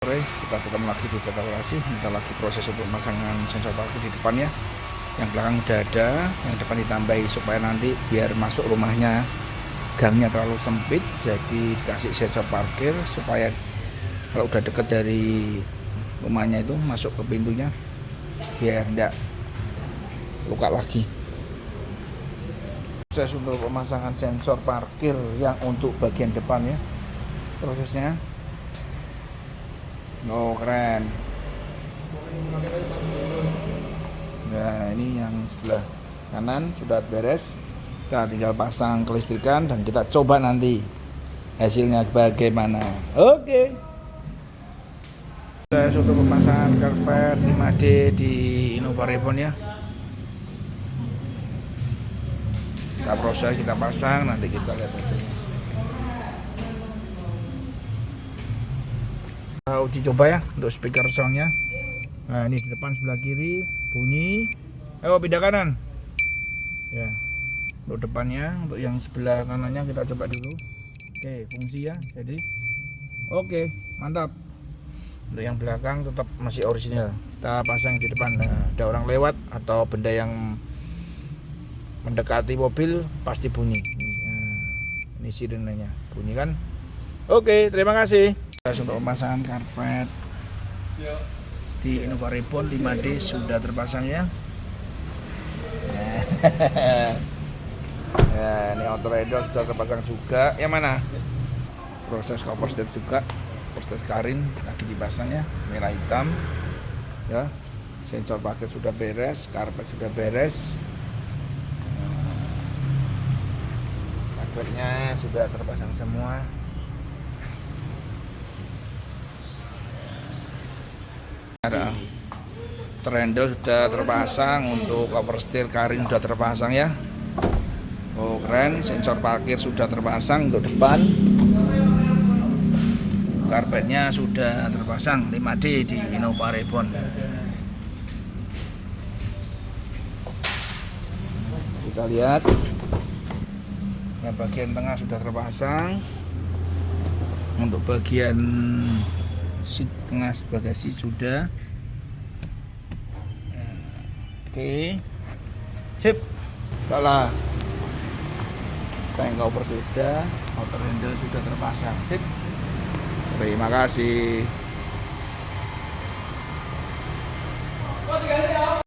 Sore kita ketemu lagi di evaluasi. Kita lagi proses untuk pemasangan sensor parkir di depannya. Yang belakang udah ada, yang depan ditambahi supaya nanti biar masuk rumahnya gangnya terlalu sempit, jadi dikasih sensor parkir supaya kalau udah deket dari rumahnya itu masuk ke pintunya biar enggak luka lagi. Proses untuk pemasangan sensor parkir yang untuk bagian depan ya, prosesnya keren. Nah, ini yang sebelah kanan sudah beres. Kita tinggal pasang kelistrikan dan kita coba nanti hasilnya bagaimana. Oke. Saya sudah pemasangan karpet 5D di Innova Reborn ya. Kita proses, kita pasang, nanti kita lihat hasilnya. Uji coba ya untuk speaker soundnya. Nah, ini di depan sebelah kiri bunyi. Ayo pindah kanan ya. Untuk depannya, untuk yang sebelah kanannya kita coba dulu. Oke, fungsi ya. Jadi oke, mantap. Untuk yang belakang tetap masih orisinal. Kita pasang di depan. Nah, ada orang lewat atau benda yang mendekati mobil pasti bunyi. Ini sirenenya bunyi kan. Oke, terima kasih. Untuk pemasangan karpet di Innova Reborn 5D sudah terpasang ya. Ya, ini outrider sudah terpasang juga. Yang mana? Proses cover setir juga, poster karin lagi dipasang ya, merah hitam. Ya, sensor parkir sudah beres, karpet sudah beres. Karpetnya sudah terpasang semua. Ada trendel sudah terpasang, untuk cover setir karin sudah terpasang ya. Oh keren, sensor parkir sudah terpasang untuk depan. Karpetnya sudah terpasang 5D di Innova Reborn. Kita lihat yang bagian tengah sudah terpasang. Untuk bagian seat tengah bagasi sudah. Oke, sip. Kalah. Tank cover sudah, outer handle sudah terpasang. Sip. Terima kasih.